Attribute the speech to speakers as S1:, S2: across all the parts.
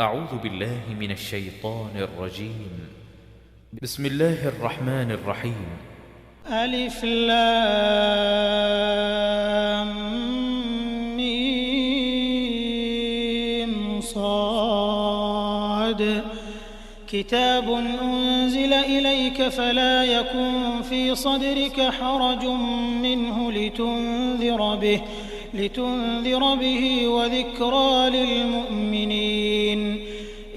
S1: أعوذ بالله من الشيطان الرجيم. بسم الله الرحمن الرحيم.
S2: ألف لام ميم صاد كتاب أنزل إليك فلا يكن في صدرك حرج منه لتنذر به وذكرى للمؤمنين.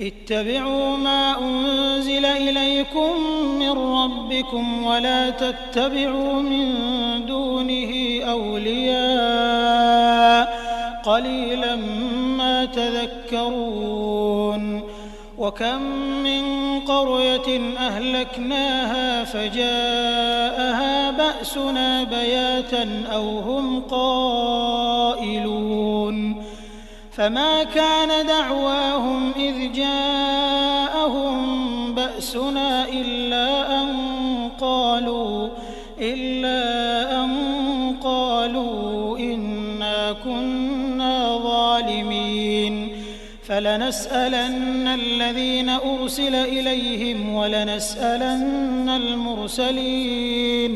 S2: اتبعوا ما أنزل إليكم من ربكم ولا تتبعوا من دونه أولياء قليلا ما تذكرون. وكم من قرية أهلكناها فجاءها بأسنا بياتا أو هم قائلون. فما كان دعواهم إذ جاءهم بأسنا إلا أن قالوا إنا كنا ظالمين. فلنسألن الذين أرسل إليهم ولنسألن المرسلين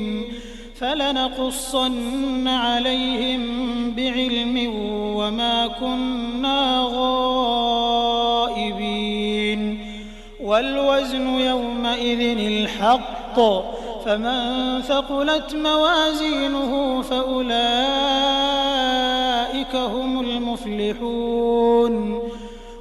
S2: فلنقصن عليهم بعلم وما كنا غائبين. والوزن يومئذ الحق فمن ثقلت موازينه فأولئك هم المفلحون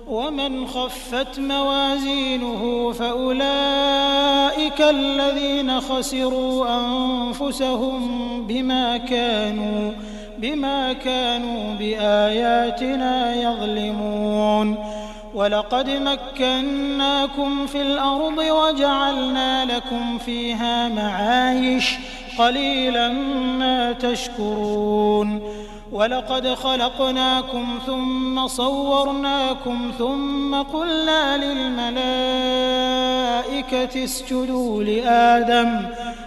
S2: ومن خفت موازينه فأولئك الذين خسروا أنفسهم بما كانوا بآياتنا يظلمون. ولقد مكناكم في الأرض وجعلنا لكم فيها معايش قليلا ما تشكرون. ولقد خلقناكم ثم صورناكم ثم قلنا للملائكة اسجدوا لآدم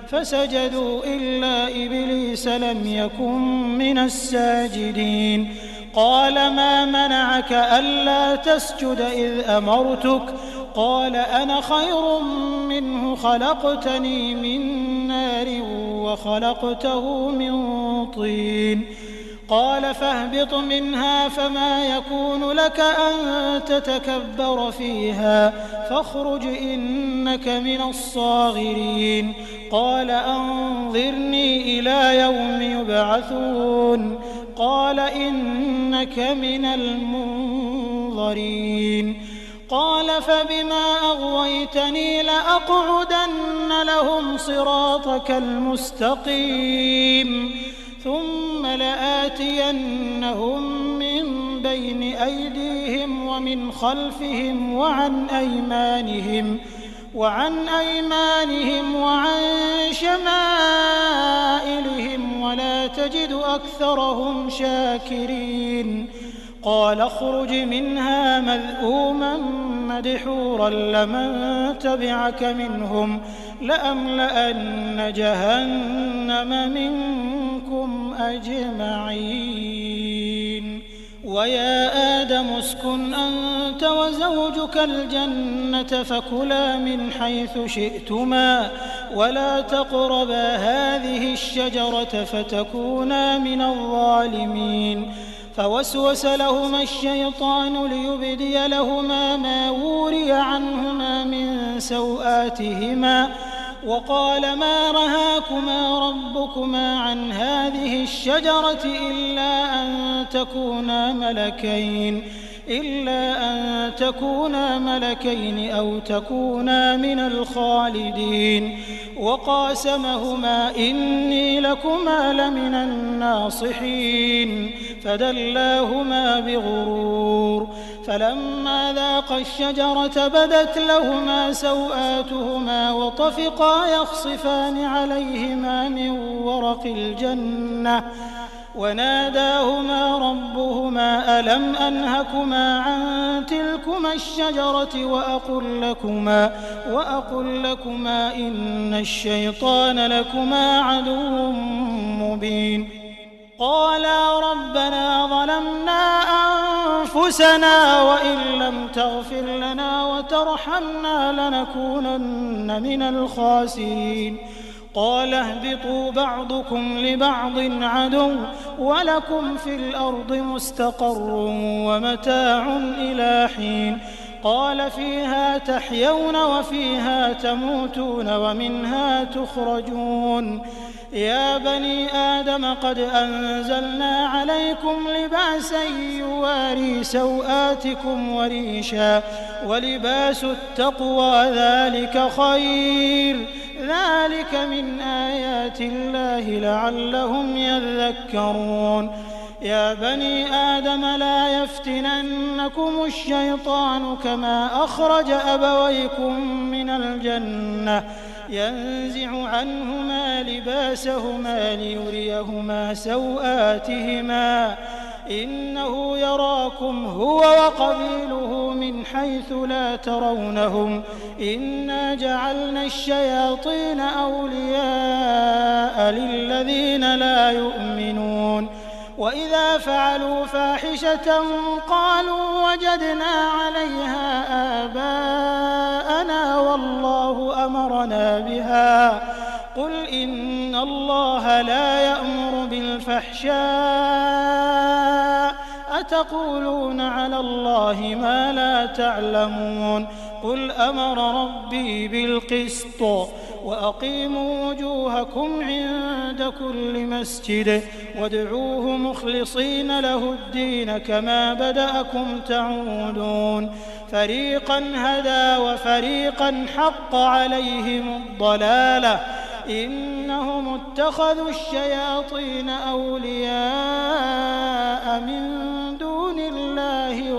S2: فسجدوا إلا إبليس لم يكن من الساجدين. قال ما منعك ألا تسجد إذ أمرتك؟ قال أنا خير منه خلقتني من نار وخلقته من طين. قال فاهبط منها فما يكون لك أن تتكبر فيها فاخرج إنك من الصاغرين. قال أنظرني إلى يوم يبعثون. قال إنك من المنظرين. قال فبما أغويتني لأقعدن لهم صراطك المستقيم ثم لآتينهم من بين أيديهم ومن خلفهم وعن أيمانهم وعن شمائلهم ولا تجد أكثرهم شاكرين. قال اخرج منها مذءوما مدحورا لمن تبعك منهم لأملأن جهنم منكم أجمعين. ويا آدم اسكن أنت وزوجك الجنة فكلا من حيث شئتما ولا تقربا هذه الشجرة فتكونا من الظالمين. فوسوس لهما الشيطان ليبدي لهما ما وري عنهما من سوآتهما وقال ما رهاكما ربكما عن هذه الشجرة إلا أن تكونا ملكين أو تكونا من الخالدين. وقاسمهما إني لكما لمن الناصحين فدلاهما بغرور. فلما ذاقا الشجرة بدت لهما سوآتهما وطفقا يخصفان عليهما من ورق الجنة وناداهما ربهما ألم أنهكما عن تلكما الشجرة وأقل لكما إن الشيطان لكما عدو مبين. قالا ربنا ظلمنا أنفسنا وإن لم تغفر لنا وترحمنا لنكونن من الخاسرين قال اهبطوا بعضكم لبعض عدو ولكم في الأرض مستقر ومتاع إلى حين قال فيها تحيون وفيها تموتون ومنها تخرجون يا بني آدم قد أنزلنا عليكم لباسا يواري سوآتكم وريشا ولباس التقوى ذلك خير ذلك من آيات الله لعلهم يذكرون يا بني آدم لا يفتننكم الشيطان كما أخرج أبويكم من الجنة ينزع عنهما لباسهما ليريهما سوآتهما إنه يراكم هو وقبيله من حيث لا ترونهم إنا جعلنا الشياطين أولياء للذين لا يؤمنون وإذا فعلوا فاحشة قالوا وجدنا عليها آباءنا والله أمرنا بها قل إن الله لا يأمر بالفحشاء أتقولون على الله ما لا تعلمون قل أمر ربي بالقسط وأقيموا وجوهكم عند كل مسجد وادعوه مخلصين له الدين كما بدأكم تعودون فريقا هدى وفريقا حق عليهم الضلالة إنهم اتخذوا الشياطين أولياء من دون الله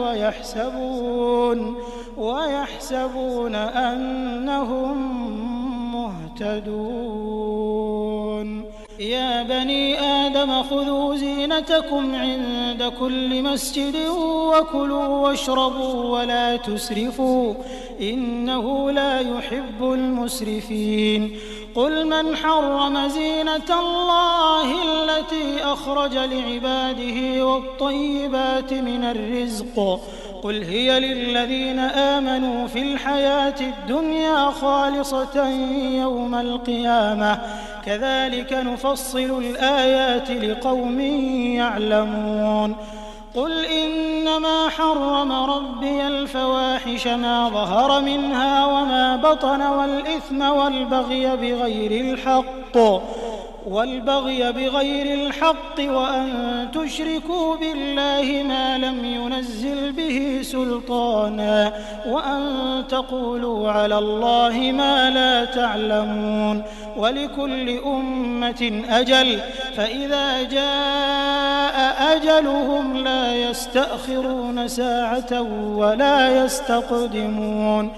S2: ويحسبون أنهم مهتدون يا بني آدم خذوا زينتكم عند كل مسجد وكلوا واشربوا ولا تسرفوا إنه لا يحب المسرفين قل من حرم زينة الله التي أخرج لعباده والطيبات من الرزق قل هي للذين آمنوا في الحياة الدنيا خالصة يوم القيامة كذلك نفصل الآيات لقوم يعلمون قل إنما حرم ربي الفواحش ما ظهر منها وما بطن والإثم والبغي بغير الحق وأن تشركوا بالله ما لم ينزل به سلطانا وأن تقولوا على الله ما لا تعلمون ولكل أمة أجل فإذا جاء أجلهم لا يستأخرون ساعة ولا يستقدمون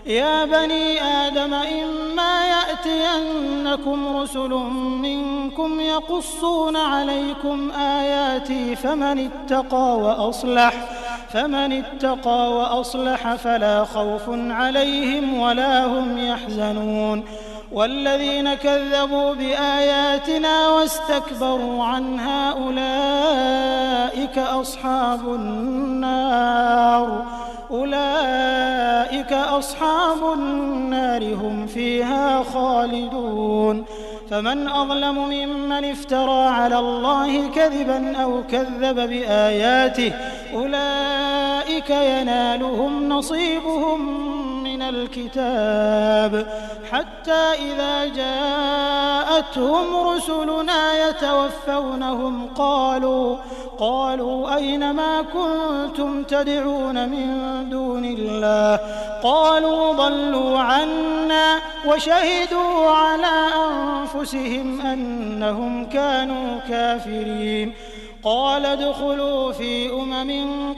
S2: يا بني آدم إما يأتينكم رسل منكم يقصون عليكم آياتي فمن اتقى وأصلح فلا خوف عليهم ولا هم يحزنون والذين كذبوا بآياتنا واستكبروا عنها أولئك أصحاب النار هم فيها خالدون فمن أظلم ممن افترى على الله كذبا أو كذب بآياته أولئك ينالهم نصيبهم من الكتاب حتى إذا جاءتهم رسلنا يتوفونهم قالوا أين ما كنتم تدعون من دون الله قالوا ضلوا عنا وشهدوا على أنفسهم أنهم كانوا كافرين قال ادخلوا في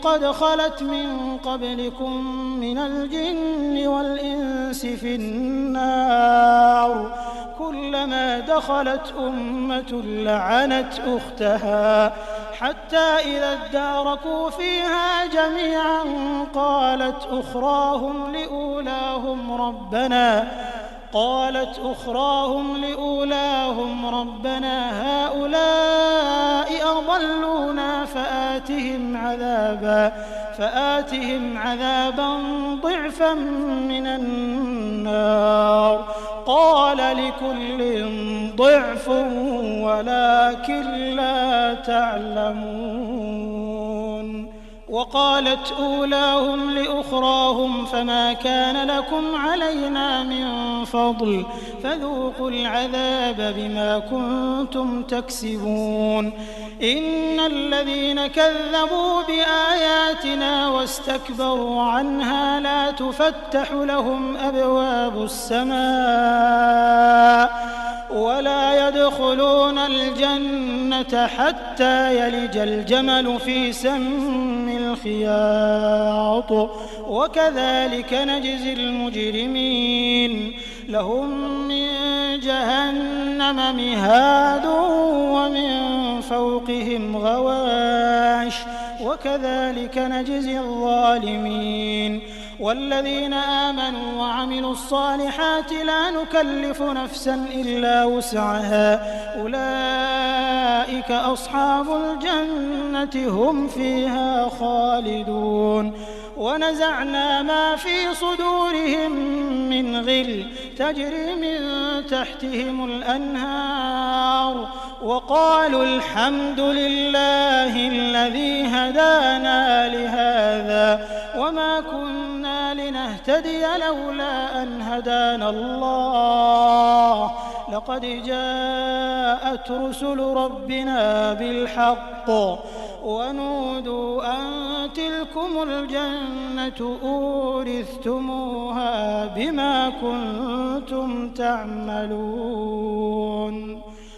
S2: قد خلت من قبلكم من الجن والإنس في النار كلما دخلت أمة لعنت أختها حتى إذا اداركوا فيها جميعا قالت أخراهم لأولاهم ربنا هؤلاء أضلونا فآتهم عذابا ضعفا من النار قال لكل ضعف ولكن لا تعلمون. وقالت أولاهم لأخراهم فما كان لكم علينا من فضل فذوقوا العذاب بما كنتم تكسبون. إن الذين كذبوا بآياتنا واستكبروا عنها لا تفتح لهم أبواب السماء ولا يدخلون الجنة حتى يلج الجمل في سم الخياط وكذلك نجزي المجرمين. لهم من جهنم مهاد ومن فوقهم غواش وكذلك نجزي الظالمين. والذين آمنوا وعملوا الصالحات لا نكلف نفسا إلا وسعها أولئك أصحاب الجنة هم فيها خالدون. ونزعنا ما في صدورهم من غل تجري من تحتهم الأنهار وقالوا الحمد لله الذي هدانا لهذا وما كنا لنهتدي لولا أن هدانا الله لقد جاءت رسل ربنا بالحق ونودوا أن تلكم الجنة أورثتموها بما كنتم تعملون.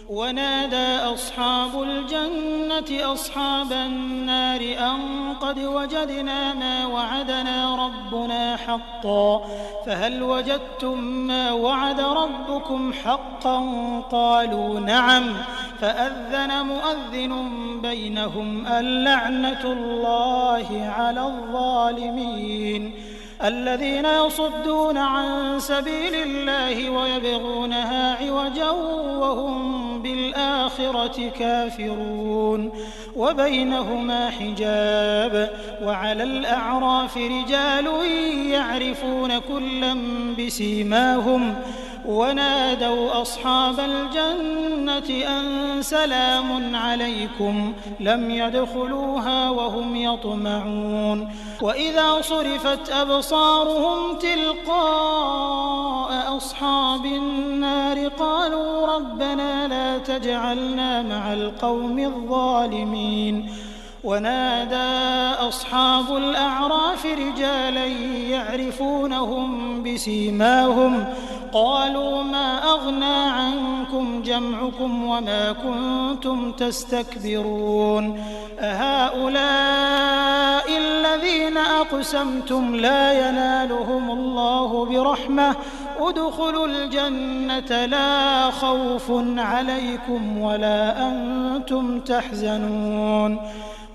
S2: ونادى أصحاب الجنة أصحاب النار أن قد وجدنا ما وعدنا ربنا حقا فهل وجدتم ما وعد ربكم حقا قالوا نعم فأذن مؤذن بينهم اللعنة الله على الظالمين. الذين يصدون عن سبيل الله ويبغونها عوجا وهم بالآخرة كافرون. وبينهما حجاب وعلى الأعراف رجال يعرفون كلا بسيماهم ونادوا أصحاب الجنة أن سلام عليكم لم يدخلوها وهم يطمعون. وإذا صرفت أبصارهم تلقاء أصحاب النار قالوا ربنا لا تجعلنا مع القوم الظالمين. ونادى أصحاب الأعراف رجالا يعرفونهم بسيماهم قالوا ما أغنى عنكم جمعكم وما كنتم تستكبرون أهؤلاء الذين أقسمتم لا ينالهم الله برحمة ادخلوا الجنة لا خوف عليكم ولا أنتم تحزنون.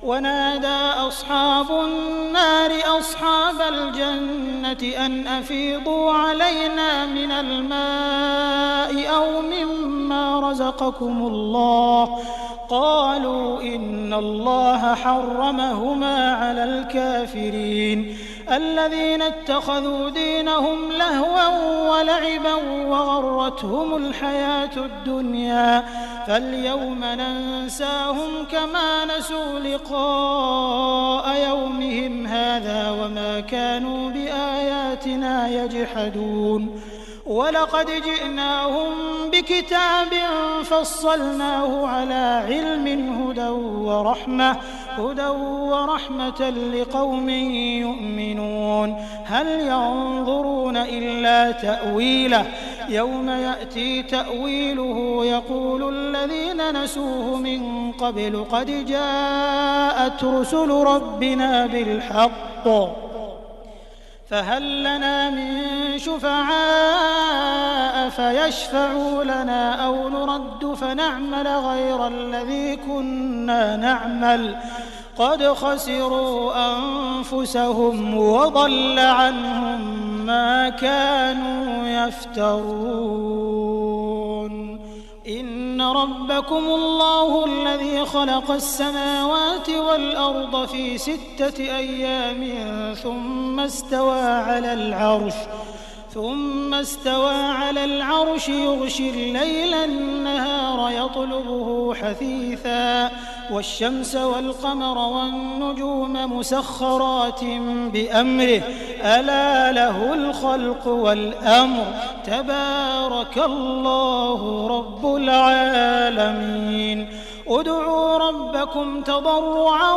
S2: ونادى أصحاب النار أصحاب الجنة أن أفيضوا علينا من الماء أو مما رزقكم الله قالوا إن الله حرمهما على الكافرين. الذين اتخذوا دينهم لهوا ولعبا وغرتهم الحياة الدنيا فاليوم ننساهم كما نسوا لقاء يومهم هذا وما كانوا بآياتنا يجحدون. ولقد جئناهم بكتاب فصلناه على علم هدى ورحمة لقوم يؤمنون. هل ينظرون إلا تأويله يوم يأتي تأويله يقول الذين نسوه من قبل قد جاءت رسل ربنا بالحق فهل لنا من شفعاء فيشفعوا لنا أو نرد فنعمل غير الذي كنا نعمل قد خسروا أنفسهم وضل عنهم ما كانوا يفترون. إن ربكم الله الذي خلق السماوات والأرض في 6 أيام ثم استوى على العرش يغشي الليل النهار يطلبه حثيثا والشمس والقمر والنجوم مسخرات بأمره ألا له الخلق والأمر تبارك الله رب العالمين ادعوا ربكم تضرعا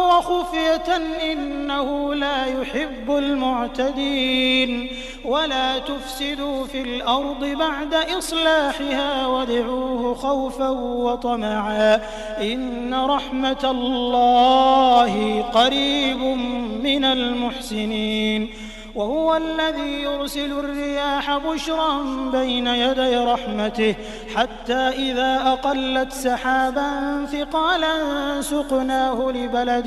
S2: وخفية إنه لا يحب المعتدين ولا تفسدوا في الأرض بعد إصلاحها وادعوه خوفا وطمعا إن رحمة الله قريب من المحسنين وهو الذي يرسل الرياح بشرا بين يدي رحمته حتى إذا أقلت سحابا ثقالا سقناه لبلد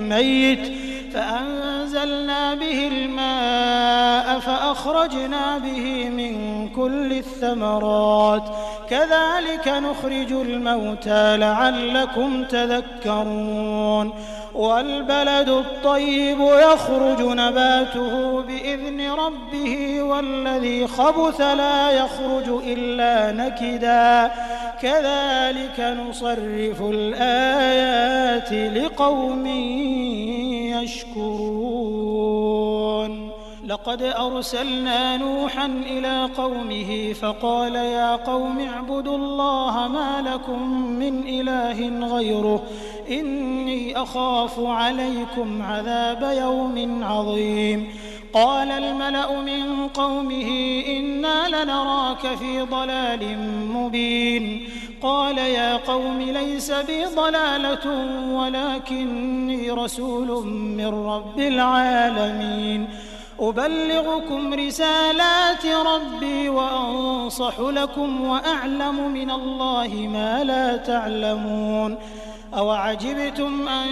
S2: ميت فأنزلنا به الماء فأخرجنا به من كل الثمرات كذلك نخرج الموتى لعلكم تذكرون والبلد الطيب يخرج نباته بإذن ربه والذي خبث لا يخرج إلا نكدا كذلك نصرف الآيات لقوم يشكرون لقد أرسلنا نوحا إلى قومه فقال يا قوم اعبدوا الله ما لكم من إله غيره إني أخاف عليكم عذاب يوم عظيم قال الملأ من قومه إنا لنراك في ضلال مبين قال يا قوم ليس بي ضلالة ولكني رسول من رب العالمين أبلغكم رسالات ربي وأنصح لكم وأعلم من الله ما لا تعلمون أوعجبتم أن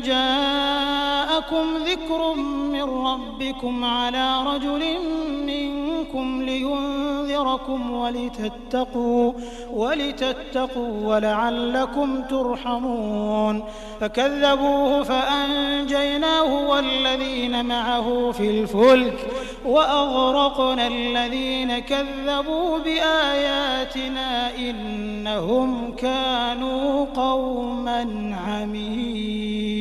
S2: جاءكم ذكر من ربكم على رجل منكم لينذركم ولتتقوا ولعلكم ترحمون فكذبوه فأنجيناه والذين معه في الفلك وأغرقنا الذين كذبوا بآياتنا إنهم كانوا قوما عمين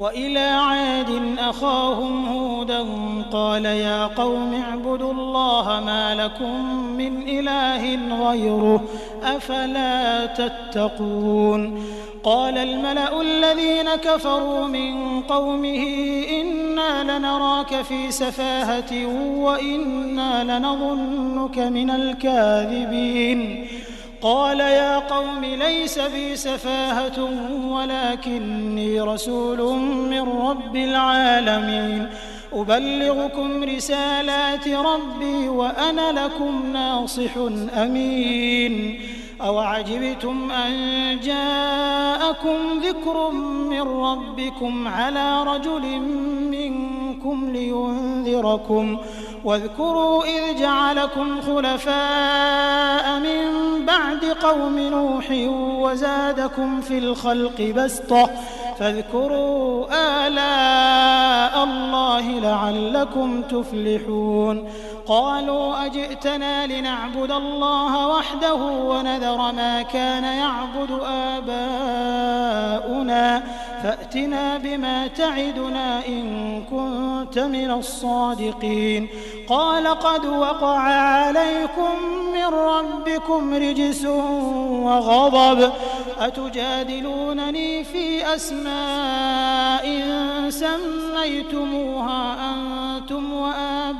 S2: وإلى عاد أخاهم هودا قال يا قوم اعبدوا الله ما لكم من إله غيره أفلا تتقون قال الملأ الذين كفروا من قومه إنا لنراك في سفاهة وإنا لنظنك من الكاذبين قال يا قوم ليس بي سفاهة ولكني رسول من رب العالمين أبلغكم رسالات ربي وأنا لكم ناصح أمين أوعجبتم أن جاءكم ذكر من ربكم على رجل منكم لينذركم واذكروا إذ جعلكم خلفاء من بعد قوم نوح وزادكم في الخلق بسطة فاذكروا آلاء الله لعلكم تفلحون قالوا أجئتنا لنعبد الله وحده ونذر ما كان يعبد آباؤنا فأتنا بما تعدنا إن كنت من الصادقين قال قد وقع عليكم من ربكم رجس وغضب أتجادلونني في أسماء سميتموها أنتم وآباؤكم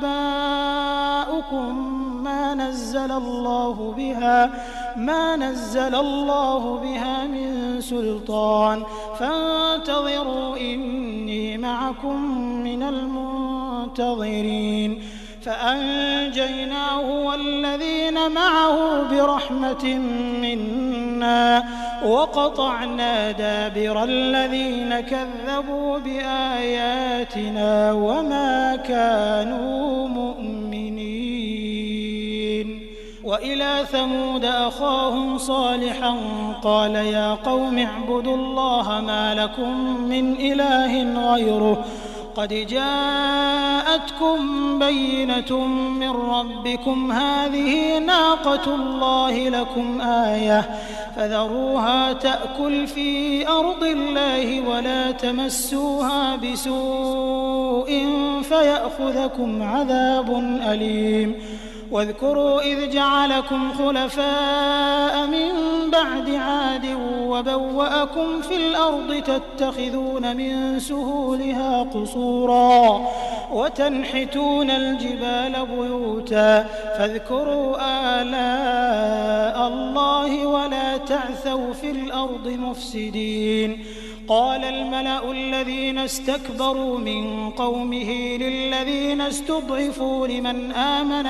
S2: ما نزل الله بها من سلطان فانتظروا إني معكم من المنتظرين فأنجيناه والذين معه برحمة منا وقطعنا دابر الذين كذبوا بآياتنا وما كانوا مؤمنين وإلى ثمود أخاهم صالحا قال يا قوم اعبدوا الله ما لكم من إله غيره قد جاءتكم بينة من ربكم هذه ناقة الله لكم آية فذروها تأكل في أرض الله ولا تمسوها بسوء فيأخذكم عذاب أليم واذكروا إذ جعلكم خلفاء من بعد عاد وبوأكم في الأرض تتخذون من سهولها قصورا وتنحتون الجبال بيوتا فاذكروا آلاء الله ولا تعثوا في الأرض مفسدين قال الملأ الذين استكبروا من قومه للذين استضعفوا لمن آمن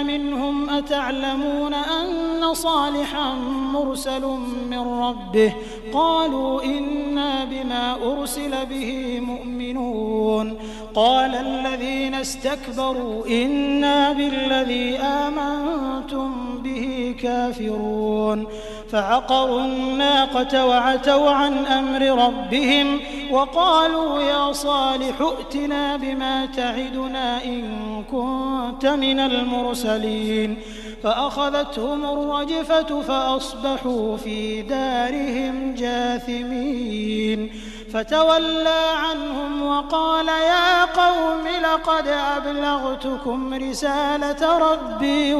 S2: منهم أتعلمون أن صالحا مرسل من ربه قالوا إنا بما أرسل به مؤمنون قال الذين استكبروا إنا بالذي آمنتم به كافرون فعقروا الناقة وعتوا عن أمر ربهم وقالوا يا صالح ائتنا بما تعدنا إن كنت من المرسلين فأخذتهم الرجفة فأصبحوا في دارهم جاثمين فتولى عنهم وقال يا قوم لقد أبلغتكم رسالة ربي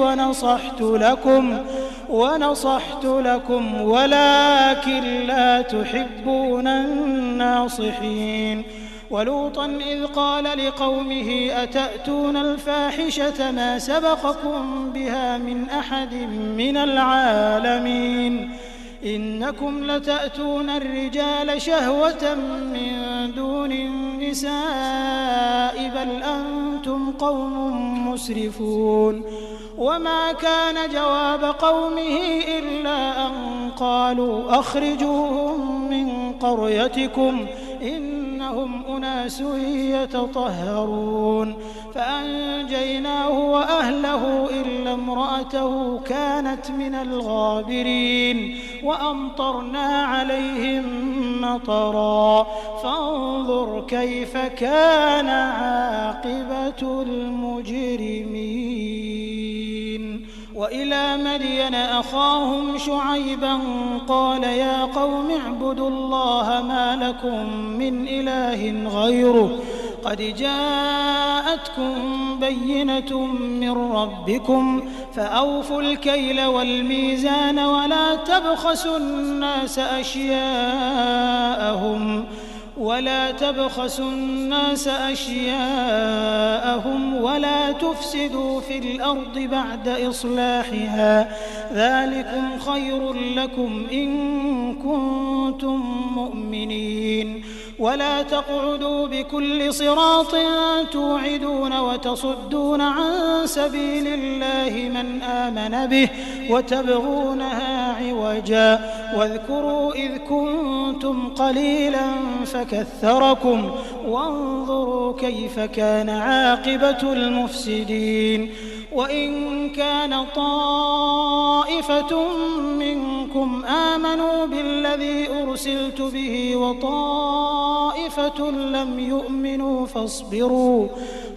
S2: ونصحت لكم ولكن لا تحبون الناصحين ولوطا إذ قال لقومه أتأتون الفاحشة ما سبقكم بها من أحد من العالمين إنكم لتأتون الرجال شهوة من دون النساء بل أنتم قوم مسرفون وما كان جواب قومه إلا أن قالوا أخرجوهم من قريتكم إنهم أناس يتطهرون فأنجيناه وأهله إلا امرأته كانت من الغابرين وأمطرنا عليهم مطرا فانظر كيف كان عاقبة المجرمين وإلى مدين أخاهم شعيبا قال يا قوم اعبدوا الله ما لكم من إله غيره قد جاءتكم بينة من ربكم فأوفوا الكيل والميزان ولا تبخسوا الناس أشياءهم ولا تفسدوا في الأرض بعد إصلاحها ذلكم خير لكم إن كنتم مؤمنين ولا تقعدوا بكل صراط توعدون وتصدون عن سبيل الله من آمن به وتبغونها عوجا واذكروا إذ كنتم قليلا فكثركم وانظروا كيف كان عاقبة المفسدين وإن كان طائفة منكم آمنوا بالذي أرسلت به وطائفة لم يؤمنوا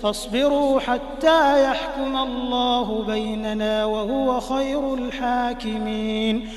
S2: فاصبروا حتى يحكم الله بيننا وهو خير الحاكمين